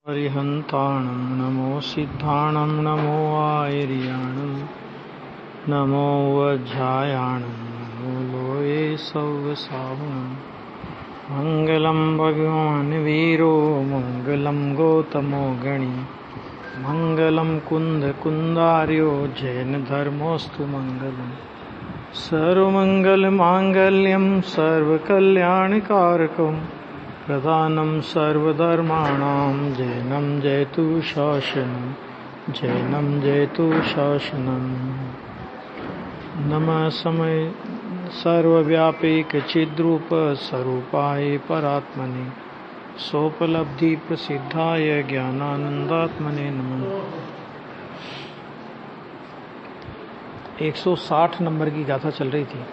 हरिहन्ताणं नमो सिद्धाणं नमो आयर्याणं नमो वज्रायाणं नमो लोये सौवसाहुणं मङ्गलं भगवान् वीरो मङ्गलं गौतमो गणी मङ्गलं कुन्दकुन्दार्यो जैनधर्मोऽस्तु मङ्गलम् सर्वमङ्गलमाङ्गल्यं सर्वकल्याणकारकं प्रधानं सर्वधर्माणां जैनं जयतु शासनं नमः समय सर्वव्यापैकचिद्रूप स्वरूपाय परात्मने सोपलब्धि प्रसिद्धाय ज्ञानानंदात्मने नमः। 160 नंबर की गाथा चल रही थी।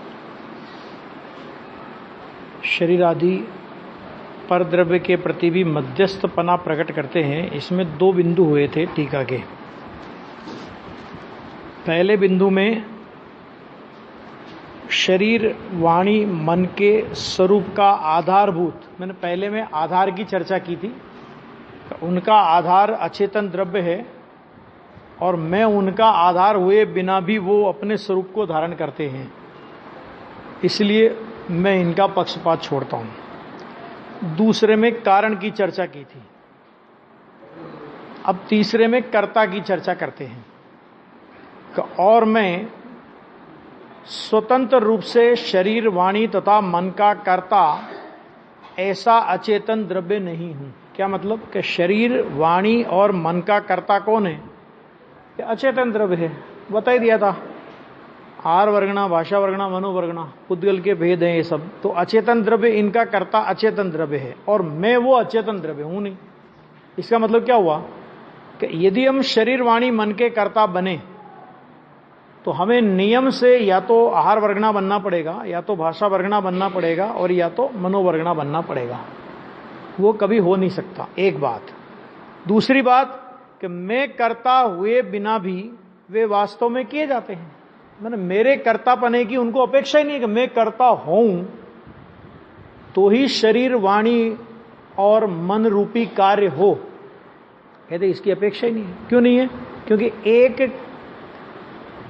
शरीर आदि पर द्रव्य के प्रति भी मध्यस्थपना प्रकट करते हैं। इसमें 2 बिंदु हुए थे टीका के। पहले बिंदु में शरीर वाणी मन के स्वरूप का आधारभूत, मैंने पहले में आधार की चर्चा की थी। उनका आधार अचेतन द्रव्य है और मैं उनका आधार हुए बिना भी वो अपने स्वरूप को धारण करते हैं, इसलिए मैं इनका पक्षपात छोड़ता हूं। दूसरे में कारण की चर्चा की थी। अब तीसरे में कर्ता की चर्चा करते हैं। और मैं स्वतंत्र रूप से शरीर वाणी तथा मन का कर्ता ऐसा अचेतन द्रव्य नहीं हूं। क्या मतलब कि शरीर वाणी और मन का कर्ता कौन है? कि अचेतन द्रव्य है। बता ही दिया था, आहार वर्गणा, भाषा वर्गणा, मनोवर्गणा, पुद्गल के भेद हैं ये सब। तो अचेतन द्रव्य इनका कर्ता अचेतन द्रव्य है और मैं वो अचेतन द्रव्य हूं नहीं। इसका मतलब क्या हुआ कि यदि हम शरीर वाणी मन के कर्ता बने तो हमें नियम से या तो आहार वर्गणा बनना पड़ेगा, या तो भाषा वर्गणा बनना पड़ेगा, और या तो मनोवर्गणा बनना पड़ेगा। वो कभी हो नहीं सकता। एक बात। दूसरी बात कि मैं कर्ता हुए बिना भी वे वास्तव में किए जाते हैं। मैंने मेरे कर्तापने की उनको अपेक्षा ही नहीं है कि मैं कर्ता हूं तो ही शरीर वाणी और मन रूपी कार्य हो। कहते इसकी अपेक्षा ही नहीं है। क्यों नहीं है? क्योंकि एक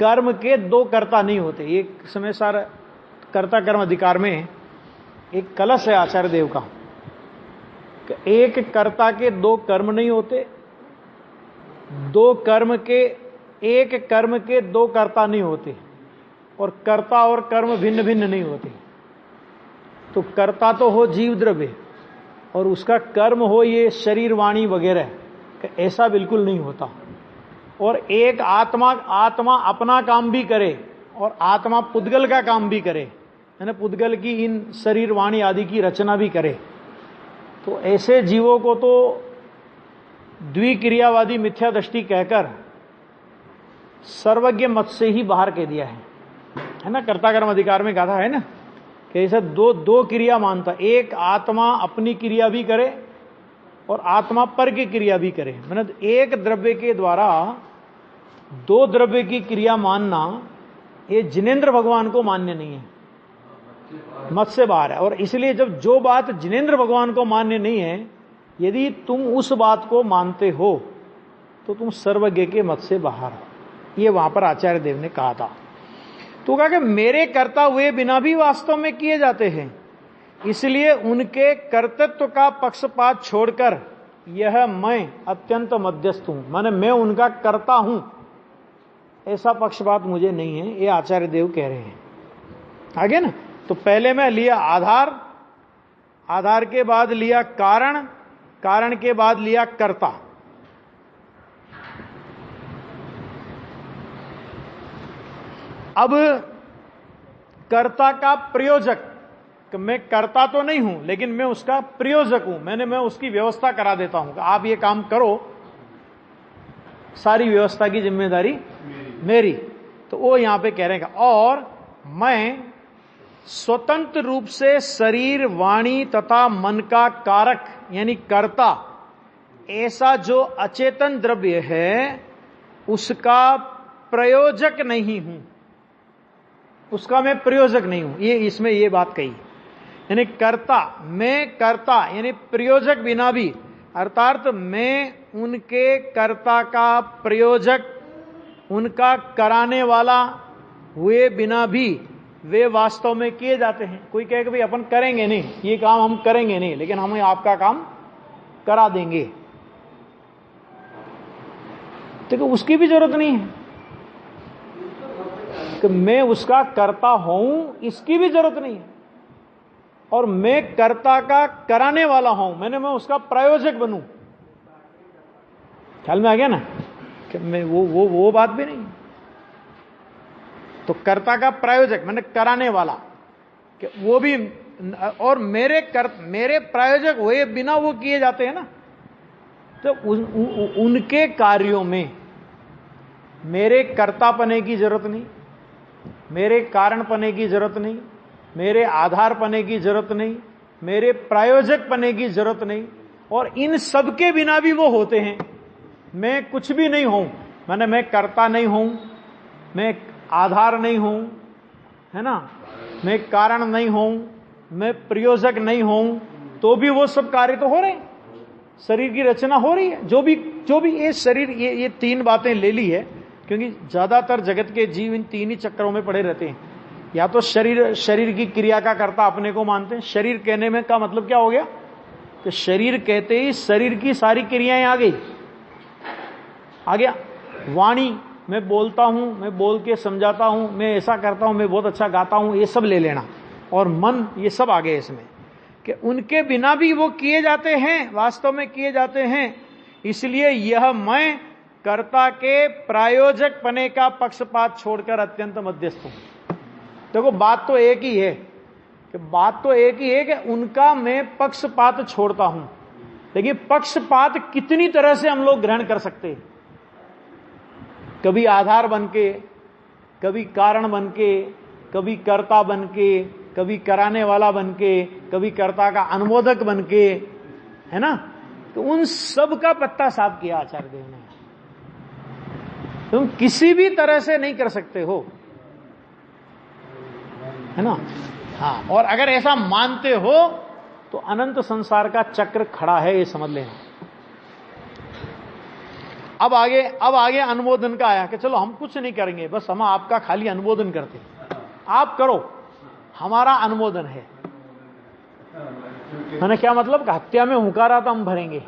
कर्म के 2 कर्ता नहीं होते। एक समय सारा कर्ता कर्म अधिकार में एक कलश है आचार्य देव का, एक कर्ता के 2 कर्म नहीं होते, 2 कर्म के एक कर्म के 2 कर्ता नहीं होते, और कर्ता और कर्म भिन्न भिन्न नहीं होते। तो कर्ता तो हो जीव द्रव्य और उसका कर्म हो ये शरीर वाणी वगैरह, ऐसा बिल्कुल नहीं होता। और एक आत्मा अपना काम भी करे और आत्मा पुद्गल का काम भी करे, यानी पुद्गल की इन शरीर वाणी आदि की रचना भी करे। तो ऐसे जीवों को तो द्विक्रियावादी मिथ्या दृष्टि कहकर सर्वज्ञ मत से ही बाहर कह दिया है ना। कर्ता कर्म अधिकार में कहा है ना कि ऐसा दो क्रिया मानता, एक आत्मा अपनी क्रिया भी करे और आत्मा पर की क्रिया भी करे। मतलब एक द्रव्य के द्वारा 2 द्रव्य की क्रिया मानना ये जिनेंद्र भगवान को मान्य नहीं है, मत से बाहर है। और इसलिए जब जो बात जिनेंद्र भगवान को मान्य नहीं है, यदि तुम उस बात को मानते हो तो तुम सर्वज्ञ के मत से बाहर हो। ये वहां पर आचार्य देव ने कहा था। तो कहा कि मेरे कर्ता हुए बिना भी वास्तव में किए जाते हैं, इसलिए उनके कर्तृत्व का पक्षपात छोड़कर यह मैं अत्यंत मध्यस्थ हूं, माने मैं उनका कर्ता हूं, ऐसा पक्षपात मुझे नहीं है। ये आचार्य देव कह रहे हैं आगे ना। तो पहले मैं लिया आधार, आधार के बाद लिया कारण, कारण के बाद लिया कर्ता। अब कर्ता का प्रयोजक, कि मैं कर्ता तो नहीं हूं लेकिन मैं उसका प्रयोजक हूं। मैं उसकी व्यवस्था करा देता हूं कि आप ये काम करो, सारी व्यवस्था की जिम्मेदारी मेरी। तो वो यहां पे कह रहे हैं। और मैं स्वतंत्र रूप से शरीर वाणी तथा मन का कारक यानी कर्ता ऐसा जो अचेतन द्रव्य है उसका प्रयोजक नहीं हूं, उसका मैं प्रयोजक नहीं हूं। ये इसमें ये बात कही, यानी कर्ता, मैं कर्ता यानी प्रयोजक बिना भी अर्थात मैं उनके कर्ता का प्रयोजक, उनका कराने वाला हुए बिना भी वे वास्तव में किए जाते हैं। कोई कहे कि भाई अपन करेंगे नहीं, ये काम हम करेंगे नहीं, लेकिन हम आपका काम करा देंगे, तो उसकी भी जरूरत नहीं है कि मैं उसका कर्ता हूं, इसकी भी जरूरत नहीं है। और मैं कर्ता का कराने वाला हूं, मैं उसका प्रायोजक बनूं, ख्याल में आ गया ना कि मैं वो बात भी नहीं। तो कर्ता का प्रायोजक मैंने कराने वाला कि वो भी, और मेरे प्रायोजक हुए बिना वो किए जाते हैं ना, तो उनके कार्यों में मेरे कर्ता पने की जरूरत नहीं, मेरे कारण पने की जरूरत नहीं, मेरे आधार पने की जरूरत नहीं, मेरे प्रायोजक पने की जरूरत नहीं, और इन सब के बिना भी वो होते हैं। मैं कुछ भी नहीं हूं, मैं कर्ता नहीं हूं, मैं आधार नहीं हूं, है ना, मैं कारण नहीं हूं, मैं प्रयोजक नहीं हूं, तो भी वो सब कार्य तो हो रहे हैं, शरीर की रचना हो रही है। जो भी ये शरीर, ये तीन बातें ले ली है, क्योंकि ज्यादातर जगत के जीव इन तीन ही चक्रों में पड़े रहते हैं। या तो शरीर की क्रिया का कर्ता अपने को मानते हैं। शरीर कहने में का मतलब क्या हो गया कि शरीर कहते ही शरीर की सारी क्रियाएं आ गया। वाणी, मैं बोलता हूं, मैं बोल के समझाता हूं, मैं ऐसा करता हूं, मैं बहुत अच्छा गाता हूं, ये सब ले लेना। और मन, ये सब आ गए इसमें कि उनके बिना भी वो किए जाते हैं, वास्तव में किए जाते हैं। इसलिए यह मैं कर्ता के प्रायोजक पने का पक्षपात छोड़कर अत्यंत मध्यस्थ हूं। देखो बात तो एक ही है कि उनका मैं पक्षपात छोड़ता हूं, लेकिन पक्षपात कितनी तरह से हम लोग ग्रहण कर सकते हैं। कभी आधार बनके, कभी कारण बनके, कभी कर्ता बनके, कभी कराने वाला बनके, कभी कर्ता का अनुमोदक बनके, है ना। तो उन सब का पत्ता साफ किया आचार्य देव ने। तुम किसी भी तरह से नहीं कर सकते हो, है ना। हाँ, और अगर ऐसा मानते हो तो अनंत संसार का चक्र खड़ा है, ये समझ लेना। अब आगे अनुमोदन का आया कि चलो हम कुछ नहीं करेंगे, बस हम आपका खाली अनुमोदन करते हैं, आप करो, हमारा अनुमोदन है। मैंने क्या मतलब कि हत्या में हुंकारा तो हम भरेंगे,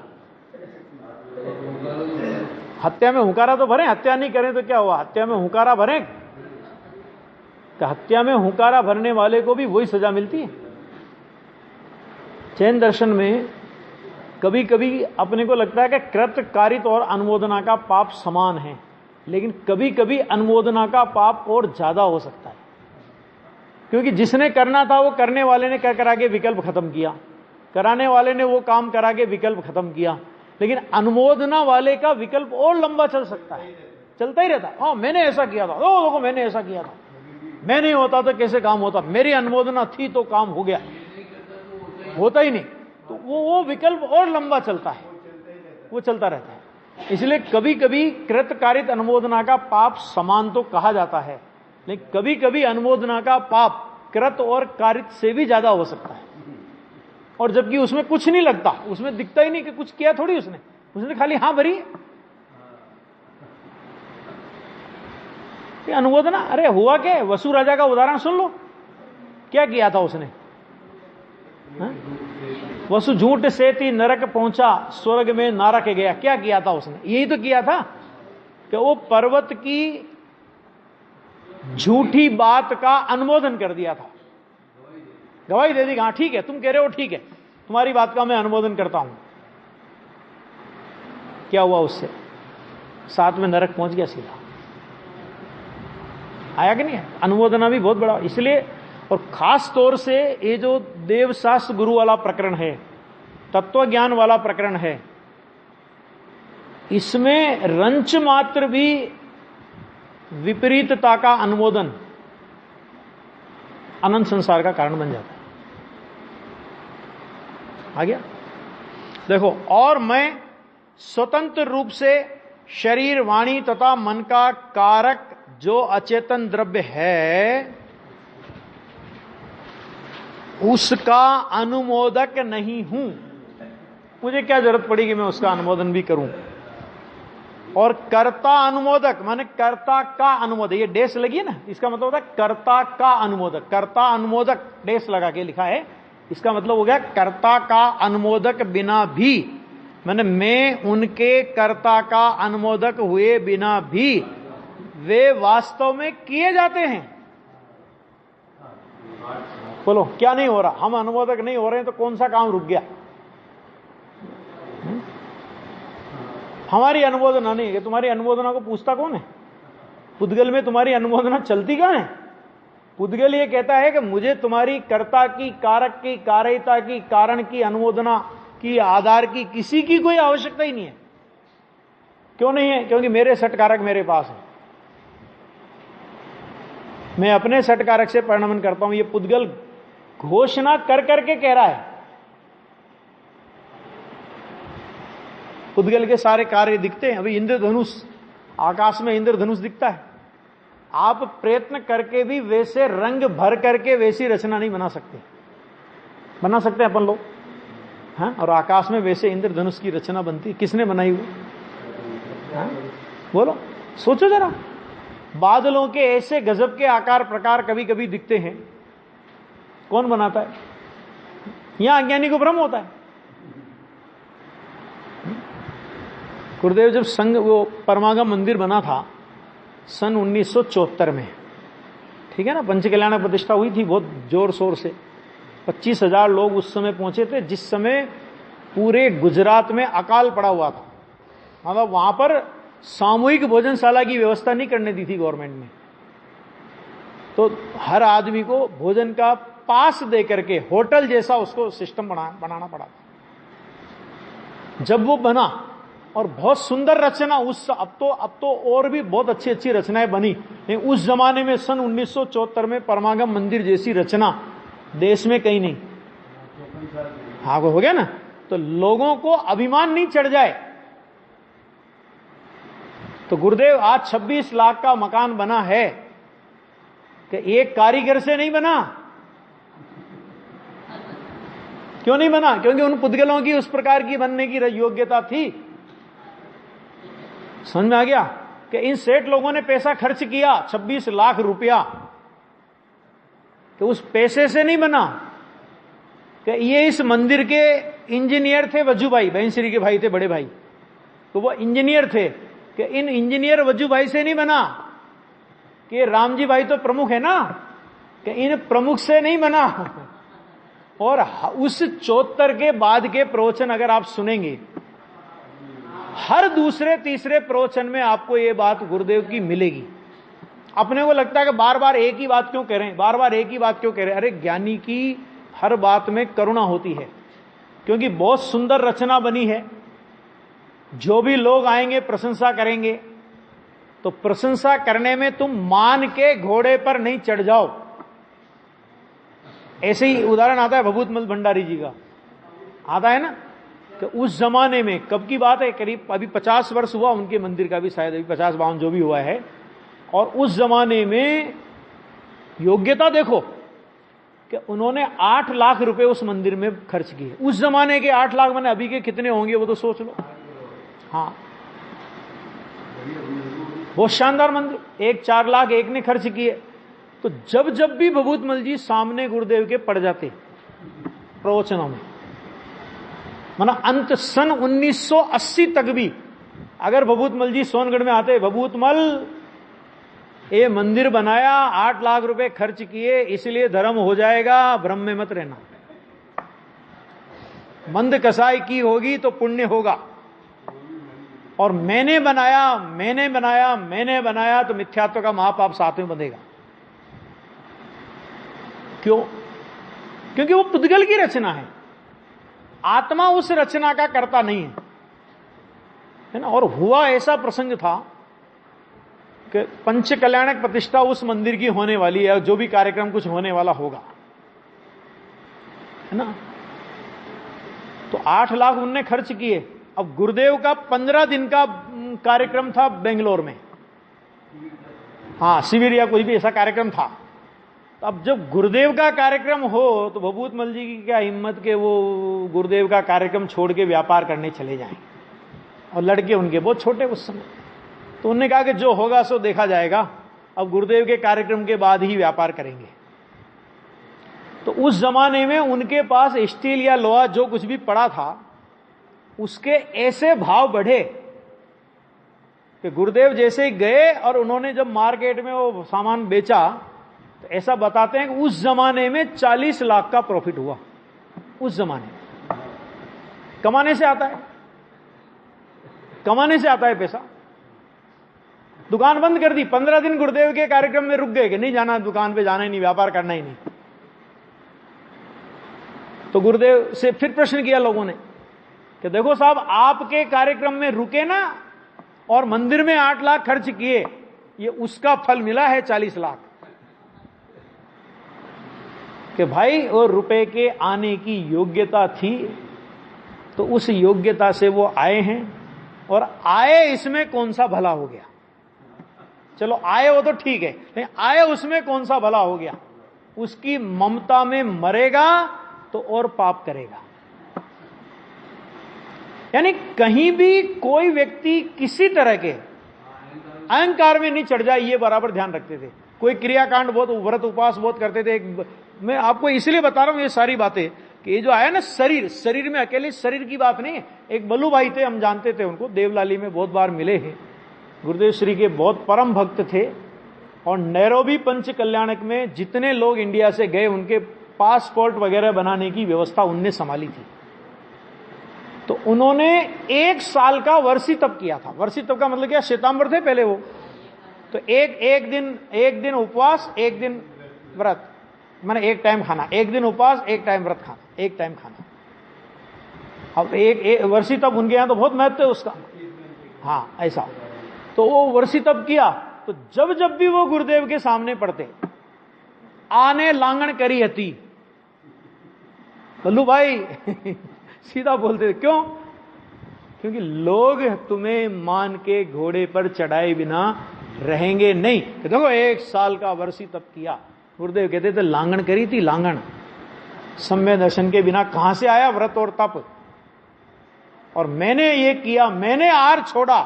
हत्या में हुंकारा तो भरें, हत्या नहीं करें तो क्या हुआ, हत्या में हुंकारा भरें। तो हत्या में हुंकारा भरने वाले को भी वही सजा मिलती है। जैन दर्शन में कभी कभी अपने को लगता है कि कृत, कारित और अनुमोदना का पाप समान है, लेकिन कभी कभी अनुमोदना का पाप और ज्यादा हो सकता है, क्योंकि जिसने करना था वो करने वाले ने कर करा के विकल्प खत्म किया, कराने वाले ने वो काम करा के विकल्प खत्म किया, लेकिन अनुमोदना वाले का विकल्प और लंबा चल सकता है, चलता ही रहता है। हाँ, मैंने ऐसा किया था, ओ देखो मैंने ऐसा किया था, मैं नहीं होता तो कैसे काम होता, मेरी अनुमोदना थी तो काम हो गया, होता ही नहीं। तो वो विकल्प और लंबा चलता है, वो चलता रहता है। इसलिए कभी कभी कृत, कारित, अनुमोदना का पाप समान तो कहा जाता है, लेकिन कभी कभी अनुमोदना का पाप कृत और कारित से भी ज्यादा हो सकता है, और जबकि उसमें कुछ नहीं लगता, उसमें दिखता ही नहीं कि कुछ किया थोड़ी उसने खाली हाँ भरी है। अनुमोदना, अरे हुआ क्या, वसु राजा का उदाहरण सुन लो, क्या किया था उसने। वसु झूठ से थी नरक पहुंचा, स्वर्ग में नारक गया, क्या किया था उसने, यही तो किया था कि वो पर्वत की झूठी बात का अनुमोदन कर दिया था, गवाही दे दी, हाँ ठीक है तुम कह रहे हो, ठीक है तुम्हारी बात का मैं अनुमोदन करता हूं। क्या हुआ उससे, साथ में नरक पहुंच गया सीधा, आया कि नहीं। अनुमोदना भी बहुत बड़ा, इसलिए और खास तौर से ये जो देवशास्त्र गुरु वाला प्रकरण है, तत्व ज्ञान वाला प्रकरण है, इसमें रंच मात्र भी विपरीतता का अनुमोदन अनंत संसार का कारण बन जाता है। आ गया, देखो। और मैं स्वतंत्र रूप से शरीर, वाणी तथा मन का कारक जो अचेतन द्रव्य है उसका अनुमोदक नहीं हूं। मुझे क्या जरूरत पड़ी कि मैं उसका अनुमोदन भी करूं। और कर्ता अनुमोदक माने कर्ता का अनुमोदक, ये डेस लगी है ना, इसका मतलब होता है कर्ता का अनुमोदक। कर्ता अनुमोदक डेस लगा के लिखा है, इसका मतलब हो गया कर्ता का अनुमोदक बिना भी, माने मैं उनके कर्ता का अनुमोदक हुए बिना भी वे वास्तव में किए जाते हैं। बोलो क्या नहीं हो रहा? हम अनुमोदक नहीं हो रहे हैं तो कौन सा काम रुक गया? हमारी अनुमोदना नहीं है। तुम्हारी अनुमोदना को पूछता कौन है? पुद्गल में तुम्हारी अनुमोदना चलती कहां है? पुद्गल ये कहता है कि मुझे तुम्हारी कर्ता की, कारक की, कार्यता की, कारण की, अनुमोदना की, आधार की, किसी की कोई आवश्यकता ही नहीं है। क्यों नहीं है? क्योंकि मेरे सट कारक मेरे पास है, मैं अपने सट कारक से परिणमन करता हूं। ये पुद्गल घोषणा कर करके कह रहा है। पुद्गल के सारे कार्य दिखते हैं। अभी इंद्रधनुष, आकाश में इंद्रधनुष दिखता है। आप प्रयत्न करके भी वैसे रंग भर करके वैसी रचना नहीं बना सकते। बना सकते हैं अपन लोग, हाँ? और आकाश में वैसे इंद्रधनुष की रचना बनती, किसने बनाई हुई? हाँ? बोलो, सोचो जरा। बादलों के ऐसे गजब के आकार प्रकार कभी कभी दिखते हैं, कौन बनाता है? यहां अज्ञानी को भ्रम होता है। गुरुदेव जब संघ वो परमागम मंदिर बना था सन 1974 में, ठीक है ना, पंचकल्याण प्रतिष्ठा हुई थी बहुत जोर शोर से। 25,000 लोग उस समय पहुंचे थे, जिस समय पूरे गुजरात में अकाल पड़ा हुआ था। मतलब वहां पर सामूहिक भोजनशाला की व्यवस्था नहीं करने दी थी गवर्नमेंट ने, तो हर आदमी को भोजन का पास दे करके होटल जैसा उसको सिस्टम बनाना पड़ा। जब वो बना और बहुत सुंदर रचना, उस अब तो और भी बहुत अच्छी अच्छी रचनाएं बनी, लेकिन उस जमाने में सन 1974 में परमागम मंदिर जैसी रचना देश में कहीं नहीं। हाँ हो गया ना, तो लोगों को अभिमान नहीं चढ़ जाए। तो गुरुदेव आज 26 लाख का मकान बना है कि एक कारीगर से नहीं बना। क्यों नहीं बना? क्योंकि उन पुद्गलों की उस प्रकार की बनने की योग्यता थी। समझ में आ गया कि इन सेठ लोगों ने पैसा खर्च किया 26 लाख रुपया, कि उस पैसे से नहीं बना। कि ये इस मंदिर के इंजीनियर थे, वज्जू भाई, बहनश्री के भाई थे, बड़े भाई, तो वो इंजीनियर थे। कि इन इंजीनियर वज्जू भाई से नहीं बना, कि रामजी भाई तो प्रमुख है ना, कि इन प्रमुख से नहीं बना। और उस 74 के बाद के प्रवचन अगर आप सुनेंगे, हर दूसरे तीसरे प्रवचन में आपको ये बात गुरुदेव की मिलेगी। अपने को लगता है कि बार बार एक ही बात क्यों कह रहे हैं, बार बार एक ही बात क्यों कह रहे हैं? अरे ज्ञानी की हर बात में करुणा होती है, क्योंकि बहुत सुंदर रचना बनी है। जो भी लोग आएंगे प्रशंसा करेंगे, तो प्रशंसा करने में तुम मान के घोड़े पर नहीं चढ़ जाओ। ऐसे ही उदाहरण आता है भभूतमल भंडारी जी का, आता है ना, कि उस जमाने में, कब की बात है, करीब अभी 50 वर्ष हुआ उनके मंदिर का भी, शायद अभी 50-52 जो भी हुआ है। और उस जमाने में योग्यता देखो कि उन्होंने 8 लाख रुपए उस मंदिर में खर्च किए। उस जमाने के 8 लाख मैंने अभी के कितने होंगे वो तो सोच लो। हाँ, बहुत शानदार मंदिर, 4 लाख एक ने खर्च किए। तो जब जब भी भभूतमल जी सामने गुरुदेव के पड़ जाते प्रवचनों में, माना अंत सन 1980 तक भी अगर भभूतमल जी सोनगढ़ में आते, भभूतमल ये मंदिर बनाया, 8 लाख रुपए खर्च किए, इसलिए धर्म हो जाएगा, भ्रम में मत रहना। मंद कसाई की होगी तो पुण्य होगा, और मैंने बनाया तो मिथ्यात्व का महापाप साथ में बंधेगा। क्यों? क्योंकि वो पुद्गल की रचना है, आत्मा उस रचना का कर्ता नहीं है ना। और हुआ ऐसा प्रसंग था कि पंचकल्याणक प्रतिष्ठा उस मंदिर की होने वाली है, जो भी कार्यक्रम कुछ होने वाला होगा, है ना। तो 8 लाख उनने खर्च किए। अब गुरुदेव का 15 दिन का कार्यक्रम था बेंगलोर में, हाँ शिविर या कोई भी ऐसा कार्यक्रम था। तो अब जब गुरुदेव का कार्यक्रम हो तो भभूत मल जी की क्या हिम्मत के वो गुरुदेव का कार्यक्रम छोड़ के व्यापार करने चले जाएं। और लड़के उनके बहुत छोटे उस समय, तो उन्होंने कहा कि जो होगा सो देखा जाएगा, अब गुरुदेव के कार्यक्रम के बाद ही व्यापार करेंगे। तो उस जमाने में उनके पास स्टील या लोहा जो कुछ भी पड़ा था उसके ऐसे भाव बढ़े कि गुरुदेव जैसे ही गए और उन्होंने जब मार्केट में वो सामान बेचा तो ऐसा बताते हैं कि उस जमाने में 40 लाख का प्रॉफिट हुआ। उस जमाने में कमाने से आता है, कमाने से आता है पैसा। दुकान बंद कर दी, 15 दिन गुरुदेव के कार्यक्रम में रुक गए कि नहीं जाना, दुकान पे जाना ही नहीं, व्यापार करना ही नहीं। तो गुरुदेव से फिर प्रश्न किया लोगों ने कि देखो साहब, आपके कार्यक्रम में रुके ना और मंदिर में 8 लाख खर्च किए, ये उसका फल मिला है 40 लाख। कि भाई वो रुपए के आने की योग्यता थी तो उस योग्यता से वो आए हैं, और आए इसमें कौन सा भला हो गया। चलो आए वो तो ठीक है, लेकिन आए उसमें कौन सा भला हो गया। उसकी ममता में मरेगा तो और पाप करेगा। यानी कहीं भी कोई व्यक्ति किसी तरह के अहंकार में नहीं चढ़ जाए, ये बराबर ध्यान रखते थे। कोई क्रियाकांड बहुत, व्रत उपवास बहुत करते थे। मैं आपको इसलिए बता रहा हूं ये सारी बातें कि ये जो आया ना शरीर, शरीर में अकेले शरीर की बात नहीं है। एक बल्लू भाई थे, हम जानते थे उनको, देवलाली में बहुत बार मिले हैं, गुरुदेव श्री के बहुत परम भक्त थे। और नैरोबी पंच कल्याणक में जितने लोग इंडिया से गए उनके पासपोर्ट वगैरह बनाने की व्यवस्था उनने संभाली थी। तो उन्होंने 1 साल का वर्षी तप किया था। वर्षी तप का मतलब क्या, श्वेतांबर थे पहले वो। तो एक दिन उपवास, 1 दिन व्रत, माने 1 टाइम खाना, 1 दिन उपवास, 1 टाइम व्रत खाना, 1 टाइम खाना। अब एक वर्षी तप उनके यहां तो बहुत महत्व है उसका। हाँ ऐसा। तो वो वर्षी तप किया, तो जब जब भी वो गुरुदेव के सामने पढ़ते, आने लांगण करी हती, बल्लू भाई सीधा बोलते थे। क्यों? क्योंकि लोग तुम्हें मान के घोड़े पर चढ़ाए बिना रहेंगे नहीं। तो देखो 1 साल का वर्षी तप किया। गुरुदेव कहते थे लांगण करी थी, लांगण। सम्य दर्शन के बिना कहां से आया व्रत और तप। और मैंने ये किया, मैंने आर छोड़ा।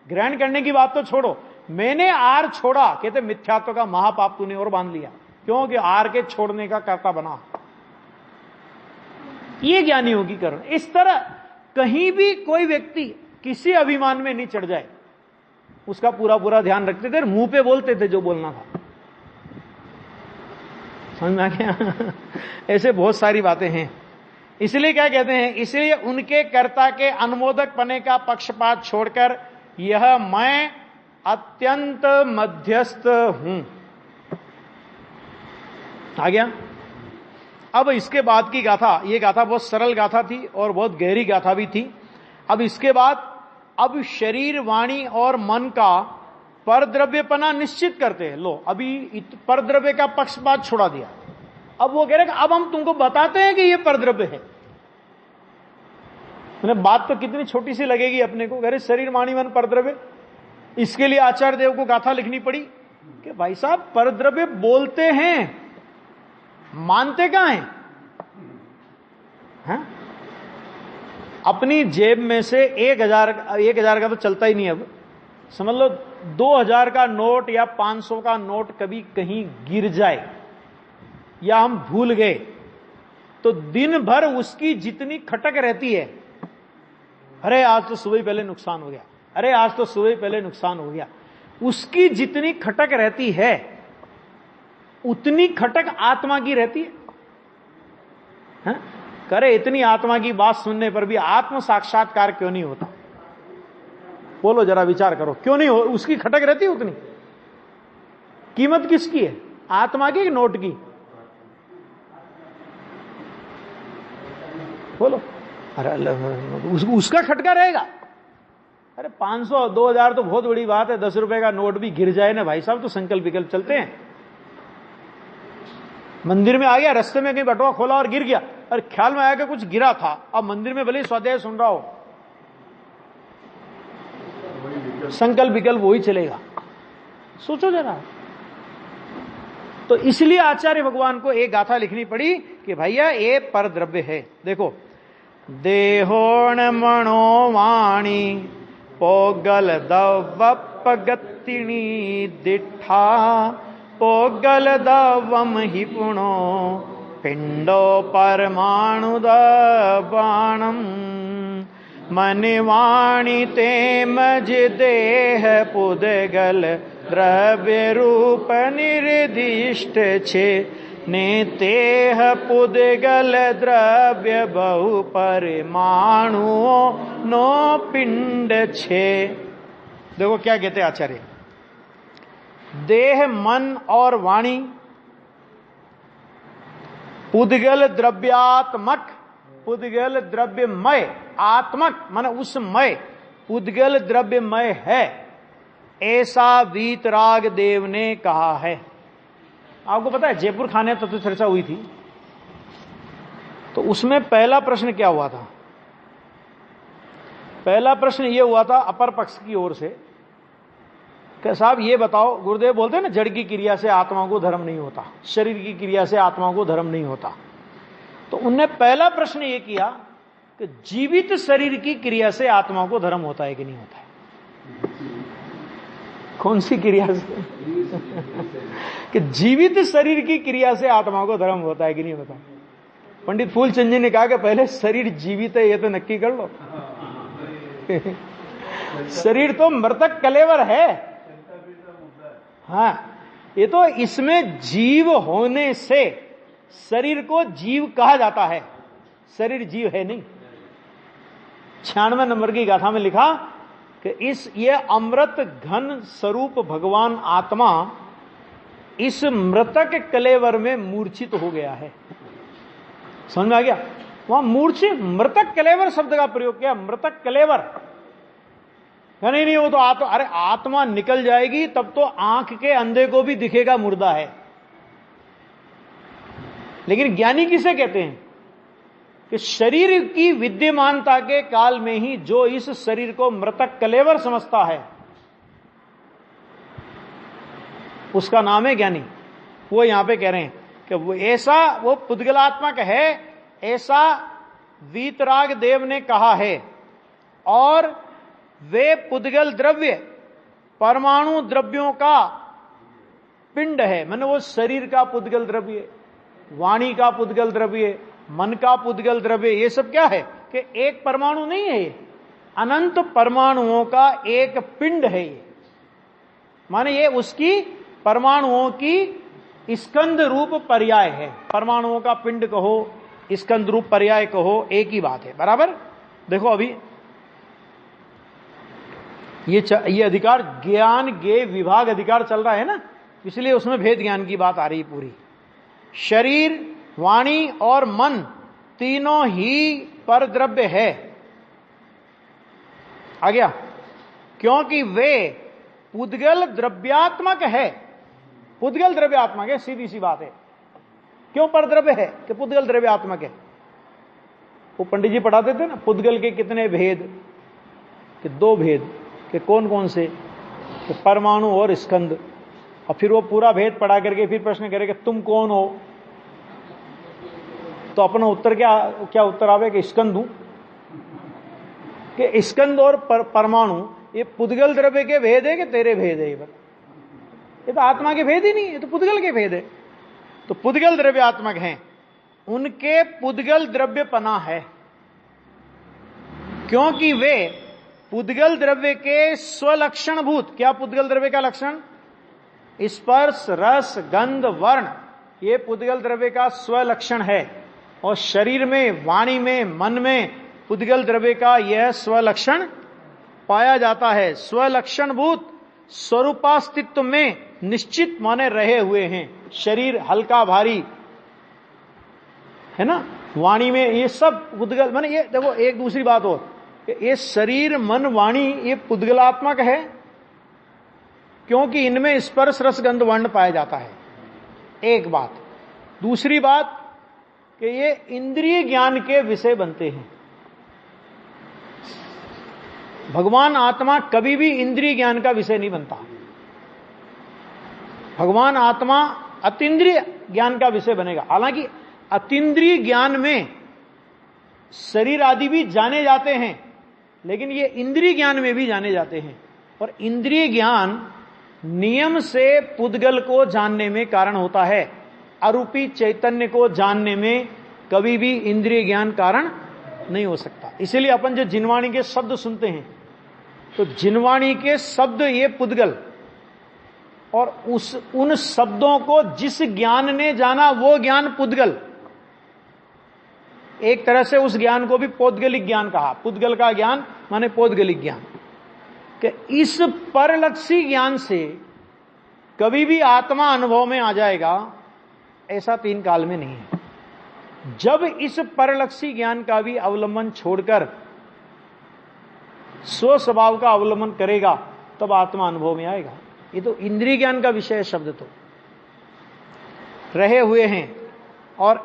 ग्रहण करने की बात तो छोड़ो, मैंने आर छोड़ा। कहते मिथ्यात्व का महापाप तूने और बांध लिया। क्यों? कि आर के छोड़ने का कर्ता बना। ये ज्ञानियों की करण। इस तरह कहीं भी कोई व्यक्ति किसी अभिमान में नहीं चढ़ जाए, उसका पूरा पूरा ध्यान रखते थे, मुंह पे बोलते थे जो बोलना था। समझ में आ गया? ऐसे बहुत सारी बातें हैं। इसलिए क्या कहते हैं, इसलिए उनके कर्ता के अनुमोदक पने का पक्षपात छोड़कर यह मैं अत्यंत मध्यस्थ हूं। आ गया? अब इसके बाद की गाथा, ये गाथा बहुत सरल गाथा थी और बहुत गहरी गाथा भी थी। अब इसके बाद अब शरीर, वाणी और मन का परद्रव्यपना निश्चित करते हैं। लो अभी परद्रव्य का पक्षपात छोड़ा दिया। अब वो कह रहे अब हम तुमको बताते हैं कि ये परद्रव्य है। मैंने बात तो कितनी छोटी सी लगेगी अपने को, कह रहे शरीर, वाणी, मन परद्रव्य। इसके लिए आचार्य देव को गाथा लिखनी पड़ी कि भाई साहब परद्रव्य बोलते हैं, मानते कहां हैं? हाँ? अपनी जेब में से 1,000 का तो चलता ही नहीं। अब समझ लो 2,000 का नोट या 500 का नोट कभी कहीं गिर जाए या हम भूल गए तो दिन भर उसकी जितनी खटक रहती है, अरे आज तो सुबह पहले नुकसान हो गया, अरे आज तो सुबह पहले नुकसान हो गया, उसकी जितनी खटक रहती है उतनी खटक आत्मा की रहती है। हाँ? करे इतनी आत्मा की बात सुनने पर भी आत्म साक्षात्कार क्यों नहीं होता? बोलो जरा, विचार करो, क्यों नहीं हो? उसकी खटक रहती है उतनी। कीमत किसकी है? आत्मा की कि नोट की? बोलो। अरे उसका खटका रहेगा। अरे 500 2,000 तो बहुत बड़ी बात है, 10 रुपए का नोट भी गिर जाए ना भाई साहब तो संकल्प विकल्प चलते हैं। मंदिर में आ गया, रास्ते में कहीं बटुआ खोला और गिर गया, और ख्याल में आया कि कुछ गिरा था। अब मंदिर में भले स्वाध्याय सुन रहा हो, संकल्प विकल्प वही चलेगा। सोचो जरा, तो इसलिए आचार्य भगवान को एक गाथा लिखनी पड़ी कि भैया ये पर द्रव्य है। देखो, देहोण मणो वाणी पोगल दवपगतिनी दिठा पोगल दवम हि पुणो पिंडो परमाणु बाणम मनिवाणी ते मज देह पुदगल द्रव्य रूप निर्दिष्ट छे ने तेह पुदगल द्रव्य बहु परमाणुओं नो पिंड छे। देखो क्या कहते आचार्य, देह मन और वाणी पुद्गल द्रव्यात्मक, पुद्गल द्रव्यमय, आत्मक माने उसमय, पुद्गल द्रव्यमय है, ऐसा वीतराग देव ने कहा है। आपको पता है जयपुर खाने तत्व चर्चा हुई थी, तो उसमें पहला प्रश्न क्या हुआ था? पहला प्रश्न यह हुआ था अपर पक्ष की ओर से कि साहब ये बताओ, गुरुदेव बोलते हैं ना जड़ की क्रिया से आत्मा को धर्म नहीं होता, शरीर की क्रिया से आत्मा को धर्म नहीं होता। तो उनने पहला प्रश्न ये किया कि जीवित शरीर की क्रिया से आत्मा को धर्म होता है कि नहीं होता है? कौन सी क्रिया से? कि जीवित शरीर की क्रिया से आत्मा को धर्म होता है कि नहीं होता? पंडित फूलचंद जी ने कहा कि पहले शरीर जीवित है ये तो नक्की कर लो। शरीर तो मृतक कलेवर है। हाँ, ये तो इसमें जीव होने से शरीर को जीव कहा जाता है, शरीर जीव है नहीं। 96 नंबर की गाथा में लिखा कि ये अमृत घन स्वरूप भगवान आत्मा इस मृतक कलेवर में मूर्छित हो गया है। समझ में आ गया? वहां मूर्छित, मृतक कलेवर शब्द का प्रयोग किया, मृतक कलेवर। नहीं वो तो अरे आत्मा निकल जाएगी तब तो आंख के अंधे को भी दिखेगा मुर्दा है। लेकिन ज्ञानी किसे कहते हैं? कि शरीर की विद्यमानता के काल में ही जो इस शरीर को मृतक कलेवर समझता है उसका नाम है ज्ञानी। वो यहां पे कह रहे हैं कि वो ऐसा, वो पुद्गलात्मक है ऐसा वीतराग देव ने कहा है, और वे पुद्गल द्रव्य परमाणु द्रव्यों का पिंड है। माने वो शरीर का पुद्गल द्रव्य, वाणी का पुद्गल द्रव्य, मन का पुद्गल द्रव्य, ये सब क्या है कि एक परमाणु नहीं है, ये अनंत परमाणुओं का एक पिंड है ये। माने ये उसकी परमाणुओं की स्कंद रूप पर्याय है। परमाणुओं का पिंड कहो, स्कंद रूप पर्याय कहो, एक ही बात है, बराबर। देखो अभी ये अधिकार ज्ञान गे विभाग अधिकार चल रहा है ना, इसलिए उसमें भेद ज्ञान की बात आ रही पूरी। शरीर, वाणी और मन तीनों ही पर द्रव्य है। आ गया? क्योंकि वे पुद्गल द्रव्यात्मक है। पुद्गल द्रव्यात्मक है, सीधी सी बात है। क्यों पर द्रव्य है? कि पुद्गल द्रव्यात्मक है। वो पंडित जी पढ़ाते थे ना पुद्गल के कितने भेद, कि 2 भेद, कि कौन कौन से? कि परमाणु और स्कंद। और फिर वो पूरा भेद पढ़ा करके फिर प्रश्न करे कि तुम कौन हो? तो अपना उत्तर क्या उत्तर आवे कि स्कंद हूं। कि स्कंद और परमाणु ये पुद्गल द्रव्य के भेद है कि तेरे भेद है? ये तो आत्मा के भेद ही नहीं, ये तो पुद्गल के भेद है। तो पुद्गल द्रव्यात्मक हैं, उनके पुद्गल द्रव्यपना है, क्योंकि वे पुद्गल द्रव्य के स्वलक्षण भूत। क्या पुद्गल द्रव्य का लक्षण? स्पर्श, रस, गंध, वर्ण, ये पुद्गल द्रव्य का स्वलक्षण है। और शरीर में, वाणी में, मन में पुद्गल द्रव्य का यह स्वलक्षण पाया जाता है। स्वलक्षण भूत स्वरूपास्तित्व में निश्चित माने रहे हुए हैं। शरीर हल्का भारी है ना, वाणी में ये सब पुद्गल माने। ये देखो एक दूसरी बात और, ये शरीर, मन, वाणी ये पुद्गलात्मक है क्योंकि इनमें स्पर्श, रस, गंध, वर्ण पाया जाता है। एक बात। दूसरी बात कि ये इंद्रिय ज्ञान के विषय बनते हैं। भगवान आत्मा कभी भी इंद्रिय ज्ञान का विषय नहीं बनता। भगवान आत्मा अतीन्द्रिय ज्ञान का विषय बनेगा। हालांकि अतीन्द्रिय ज्ञान में शरीर आदि भी जाने जाते हैं, लेकिन ये इंद्रिय ज्ञान में भी जाने जाते हैं। और इंद्रिय ज्ञान नियम से पुद्गल को जानने में कारण होता है। अरूपी चैतन्य को जानने में कभी भी इंद्रिय ज्ञान कारण नहीं हो सकता। इसीलिए अपन जो जिनवाणी के शब्द सुनते हैं, तो जिनवाणी के शब्द ये पुद्गल, और उन शब्दों को जिस ज्ञान ने जाना वो ज्ञान पुद्गल। एक तरह से उस ज्ञान को भी पौद्गलिक ज्ञान कहा। पुद्गल का ज्ञान माने पौद्गलिक ज्ञान। कि इस परलक्षी ज्ञान से कभी भी आत्मा अनुभव में आ जाएगा, ऐसा तीन काल में नहीं है। जब इस परलक्षी ज्ञान का भी अवलंबन छोड़कर स्व स्वभाव का अवलंबन करेगा, तब आत्मा अनुभव में आएगा। ये तो इंद्रिय ज्ञान का विषय है। शब्द तो रहे हुए हैं, और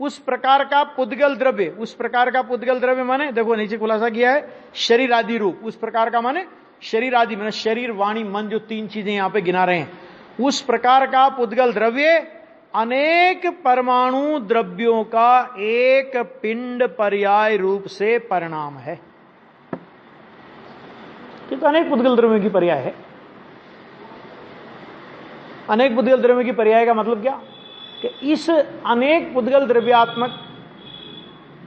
उस प्रकार का पुद्गल द्रव्य, उस प्रकार का पुद्गल द्रव्य माने, देखो नीचे खुलासा किया है, शरीर आदि रूप। उस प्रकार का माने शरीर आदि, माने शरीर, वाणी, मन, जो तीन चीजें यहां पे गिना रहे हैं। उस प्रकार का पुद्गल द्रव्य अनेक परमाणु द्रव्यों का एक पिंड पर्याय रूप से परिणाम है। तो अनेक पुद्गल द्रव्यों की पर्याय है। अनेक पुद्गल द्रव्यों की पर्याय का मतलब क्या? कि इस अनेक पुद्गल द्रव्यात्मक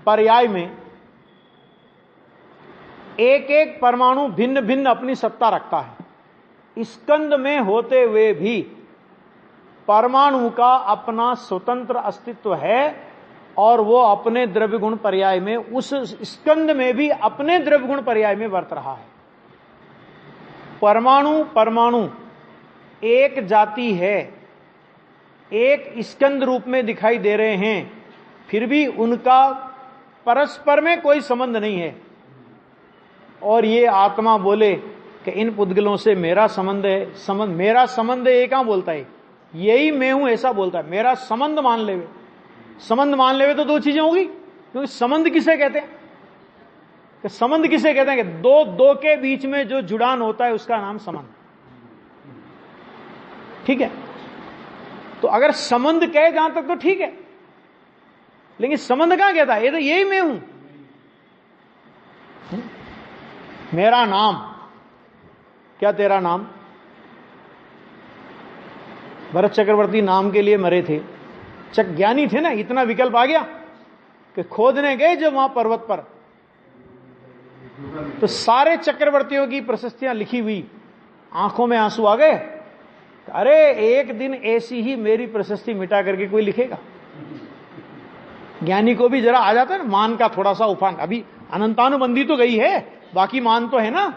पर्याय में एक एक परमाणु भिन्न भिन्न अपनी सत्ता रखता है। स्कंद में होते हुए भी परमाणु का अपना स्वतंत्र अस्तित्व है, और वो अपने द्रव्य गुण पर्याय में, उस स्कंद में भी अपने द्रव्य गुण पर्याय में वर्त रहा है। परमाणु एक जाति है, एक स्कंद रूप में दिखाई दे रहे हैं, फिर भी उनका परस्पर में कोई संबंध नहीं है। और ये आत्मा बोले कि इन पुद्गलों से मेरा संबंध है, मेरा संबंध है, ये कहां बोलता है? यही मैं हूं ऐसा बोलता है। मेरा संबंध मान लेवे, संबंध मान लेवे तो दो चीजें होगी। क्योंकि संबंध किसे कहते हैं? कि संबंध किसे कहते हैं? कि दो के बीच में जो जुड़ान होता है उसका नाम संबंध। ठीक है, तो अगर संबंध कहे जहां तक तो ठीक है, लेकिन संबंध कहां कहता है? ये तो यही मैं हूं। मेरा नाम क्या? तेरा नाम? भरत चक्रवर्ती नाम के लिए मरे थे, ज्ञानी थे ना, इतना विकल्प आ गया कि खोदने गए जब वहां पर्वत पर, तो सारे चक्रवर्तियों की प्रशस्तियां लिखी हुई, आंखों में आंसू आ गए। अरे एक दिन ऐसी ही मेरी प्रशस्ति मिटा करके कोई लिखेगा? ज्ञानी को भी जरा आ जाता है ना मान का थोड़ा सा उफान। अभी अनंतानुबंधी तो गई है, बाकी मान तो है ना।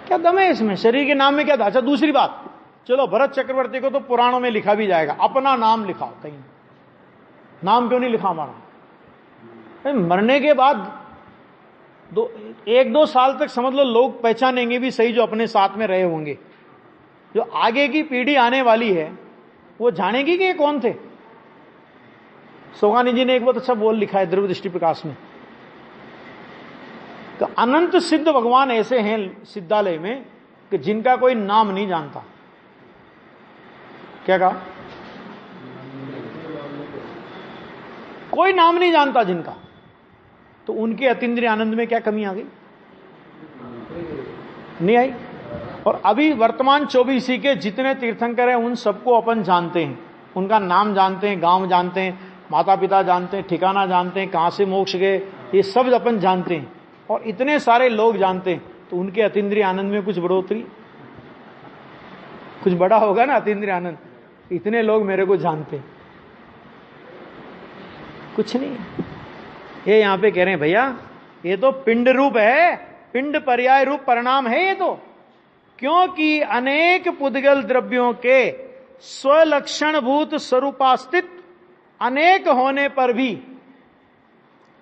क्या दम है इसमें? शरीर के नाम में क्या था? अच्छा दूसरी बात, चलो भरत चक्रवर्ती को तो पुराणों में लिखा भी जाएगा, अपना नाम लिखाओ कहीं। नाम क्यों नहीं लिखा हमारा? मरने के बाद एक दो साल तक समझ लो लोग पहचानेंगे भी सही जो अपने साथ में रहे होंगे। जो आगे की पीढ़ी आने वाली है वो जानेगी कि ये कौन थे। सोगानी जी ने एक बहुत अच्छा बोल लिखा है द्रव्य दृष्टि प्रकाश में, तो अनंत सिद्ध भगवान ऐसे हैं सिद्धालय में कि जिनका कोई नाम नहीं जानता। क्या कहा? कोई नाम नहीं जानता जिनका, तो उनके अतीन्द्रिय आनंद में क्या कमी आ गई? नहीं आई। और अभी वर्तमान 24 के जितने तीर्थंकर हैं उन सबको अपन जानते हैं, उनका नाम जानते हैं, गांव जानते हैं, माता पिता जानते हैं, ठिकाना जानते हैं, कहां से मोक्ष गए, ये सब अपन जानते हैं। और इतने सारे लोग जानते हैं, तो उनके अतीन्द्रिय आनंद में कुछ बढ़ोतरी, कुछ बड़ा होगा ना अतीन्द्रिय आनंद। इतने लोग मेरे को जानते, कुछ नहीं। ये यहां पे कह रहे हैं भैया ये तो पिंड रूप है, पिंड पर्याय रूप परिणाम है ये तो। क्योंकि अनेक पुद्गल द्रव्यों के स्वलक्षणभूत स्वरूपास्तित्व अनेक होने पर भी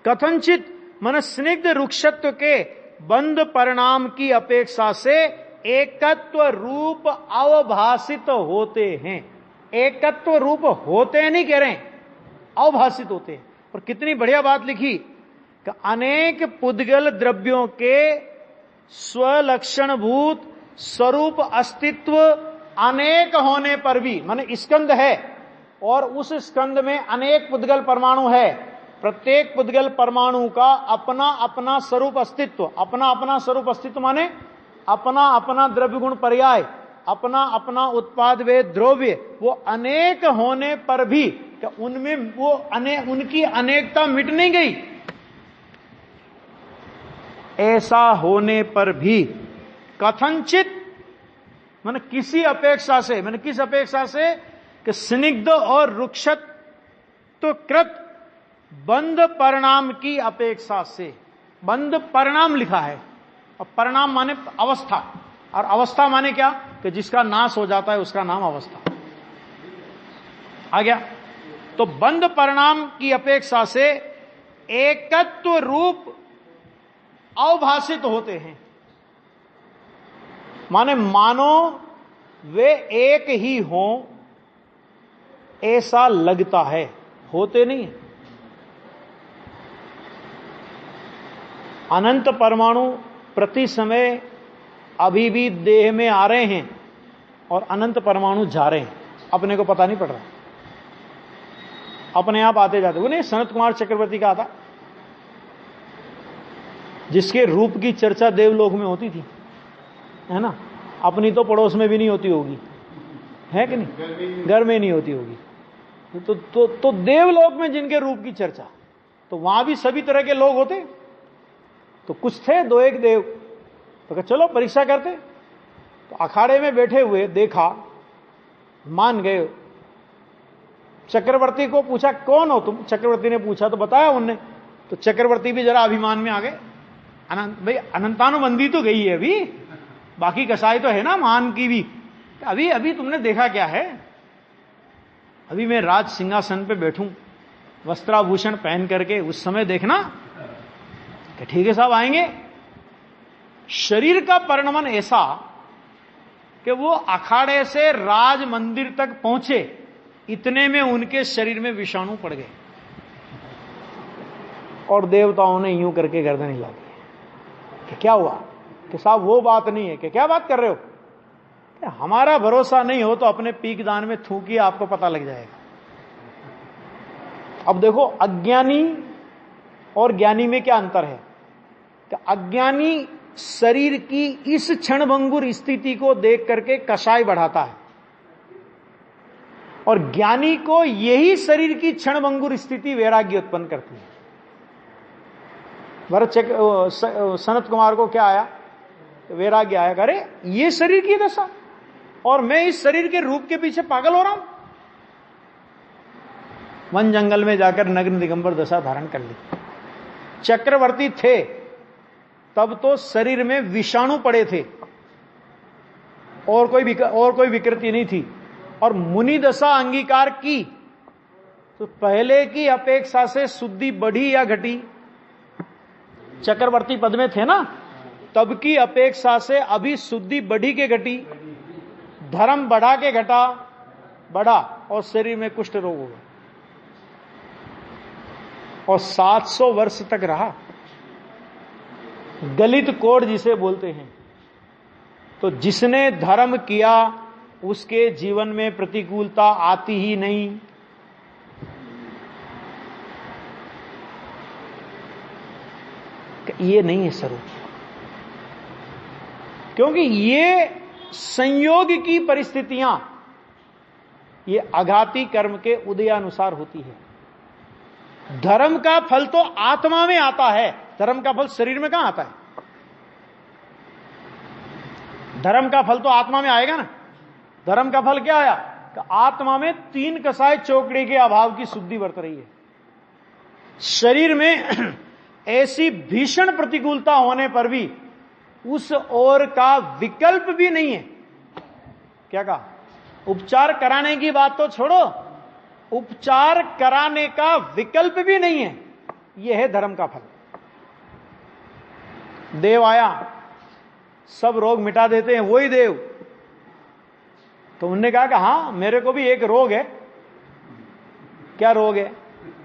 कथनचित मन स्निग्ध रुक्षत्व के बंद परिणाम की अपेक्षा से एकत्व रूप अवभाषित होते हैं। एकत्व रूप होते नहीं कह रहे हैं, अवभाषित होते हैं। और कितनी बढ़िया बात लिखी कि अनेक पुद्गल द्रव्यों के स्वलक्षणभूत स्वरूप अस्तित्व अनेक होने पर भी, माने स्कंद है और उस स्कंद में अनेक पुद्गल परमाणु है, प्रत्येक पुद्गल परमाणु का अपना अपना स्वरूप अस्तित्व, अपना अपना स्वरूप अस्तित्व माने अपना अपना द्रव्य गुण पर्याय, अपना अपना उत्पाद वे द्रव्य, वो अनेक होने पर भी उनमें वो उनकी अनेकता मिट नहीं गई। ऐसा होने पर भी कथनचित, माने किसी अपेक्षा से, माने किस अपेक्षा से कि स्निग्ध और रुक्षत्वकृत बंध परिणाम की अपेक्षा से। बंध परिणाम लिखा है और परिणाम माने अवस्था, और अवस्था माने क्या कि जिसका नाश हो जाता है उसका नाम अवस्था आ गया। तो बंध परिणाम की अपेक्षा से एकत्व रूप अवभाषित होते हैं, माने मानो वे एक ही हों ऐसा लगता है, होते नहीं। अनंत परमाणु प्रति समय अभी भी देह में आ रहे हैं और अनंत परमाणु जा रहे हैं, अपने को पता नहीं पड़ रहा, अपने आप आते जाते। वो नहीं सनत कुमार चक्रवर्ती का आता, जिसके रूप की चर्चा देवलोक में होती थी, है ना, अपनी तो पड़ोस में भी नहीं होती होगी, है कि नहीं, घर में नहीं होती होगी, तो देवलोक में जिनके रूप की चर्चा, तो वहां भी सभी तरह के लोग होते। तो कुछ थे दो एक देव, तो चलो परीक्षा करते। तो अखाड़े में बैठे हुए देखा, मान गए। चक्रवर्ती को पूछा कौन हो तुम, चक्रवर्ती ने पूछा तो बताया उनने। तो चक्रवर्ती भी जरा अभिमान में आ गए, अनंत भाई अनंतानुबंधी तो गई है अभी, बाकी कसाई तो है ना मान की भी, अभी अभी तुमने देखा क्या है, अभी मैं राज सिंहासन पे बैठूं वस्त्राभूषण पहन करके, उस समय देखना कि ठीक है साहब आएंगे। शरीर का परिणमन ऐसा कि वो अखाड़े से राज मंदिर तक पहुंचे, इतने में उनके शरीर में विषाणु पड़ गए और देवताओं ने यूं करके गर्दन हिला दी कि क्या हुआ, कि साहब वो बात नहीं है। कि क्या बात कर रहे हो, कि हमारा भरोसा नहीं हो तो अपने पीकदान में थूकिए, आपको पता लग जाएगा। अब देखो अज्ञानी और ज्ञानी में क्या अंतर है, कि अज्ञानी शरीर की इस क्षणभंगुर स्थिति को देख करके कषाय बढ़ाता है, और ज्ञानी को यही शरीर की क्षणभंगुर स्थिति वैराग्य उत्पन्न करती है। सनत कुमार को क्या आया, वैराग्य आया, अरे ये शरीर की दशा और मैं इस शरीर के रूप के पीछे पागल हो रहा हूं। वन जंगल में जाकर नग्न दिगंबर दशा धारण कर ली। चक्रवर्ती थे तब तो शरीर में विषाणु पड़े थे और कोई विकृति नहीं थी, और मुनि दशा अंगीकार की तो पहले की अपेक्षा से शुद्धि बढ़ी या घटी। चक्रवर्ती पद में थे ना, तब की अपेक्षा से अभी शुद्धि बढ़ी के घटी, धर्म बढ़ा के घटा, बढ़ा, और शरीर में कुष्ठ रोग हो गया और 700 वर्ष तक रहा। गलित कोढ़ जिसे बोलते हैं। तो जिसने धर्म किया उसके जीवन में प्रतिकूलता आती ही नहीं। ये नहीं है स्वरूप, क्योंकि ये संयोग की परिस्थितियां ये आघाती कर्म के उदयानुसार होती है। धर्म का फल तो आत्मा में आता है, धर्म का फल शरीर में कहां आता है। धर्म का फल तो आत्मा में आएगा ना। धर्म का फल क्या आया कि आत्मा में 3 कसाय चौकड़ी के अभाव की शुद्धि बरत रही है। शरीर में ऐसी भीषण प्रतिकूलता होने पर भी उस ओर का विकल्प भी नहीं है। क्या कहा, उपचार कराने की बात तो छोड़ो, उपचार कराने का विकल्प भी नहीं है। यह है धर्म का फल। देव आया, सब रोग मिटा देते हैं वही देव। तो उन्होंने कहा कि हाँ मेरे को भी एक रोग है। क्या रोग है,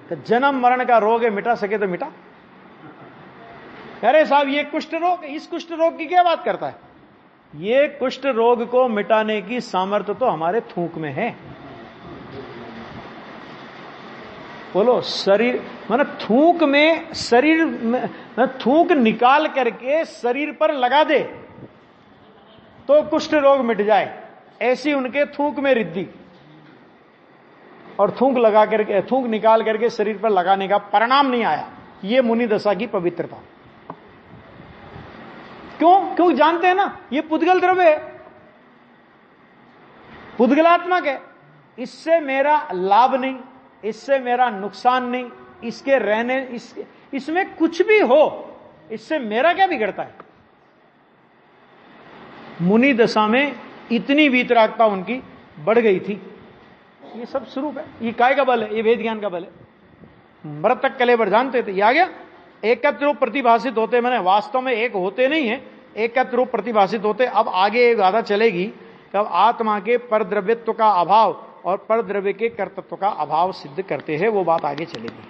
तो जन्म मरण का रोग है, मिटा सके तो मिटा। अरे साहब ये कुष्ठ रोग, इस कुष्ठ रोग की क्या बात करता है। ये कुष्ठ रोग को मिटाने की सामर्थ्य तो हमारे थूक में है। बोलो, शरीर माने थूक में, शरीर में थूक निकाल करके शरीर पर लगा दे तो कुष्ठ रोग मिट जाए, ऐसी उनके थूक में रिद्धि। और थूक लगा करके, थूक निकाल करके शरीर पर लगाने का परिणाम नहीं आया। ये मुनि दशा की पवित्रता। क्यों जानते हैं ना, ये पुद्गल द्रव्य है, पुद्गलात्मक है, इससे मेरा लाभ नहीं, इससे मेरा नुकसान नहीं, इसके रहने, इसमें कुछ भी हो, इससे मेरा क्या बिगड़ता है। मुनि दशा में इतनी वीतरागता उनकी बढ़ गई थी। ये सब स्वरूप है, ये काय का बल है, ये वेद ज्ञान का बल है। मृतक कलेवर जानते थे, ये आ गया। एकत्र रूप प्रतिभाषित होते, मैंने वास्तव में एक होते नहीं है, एकत्र रूप प्रतिभाषित होते। अब आगे एक गाथा चलेगी, तब आत्मा के परद्रव्यत्व का अभाव और परद्रव्य के कर्तृत्व का अभाव सिद्ध करते हैं, वो बात आगे चलेगी।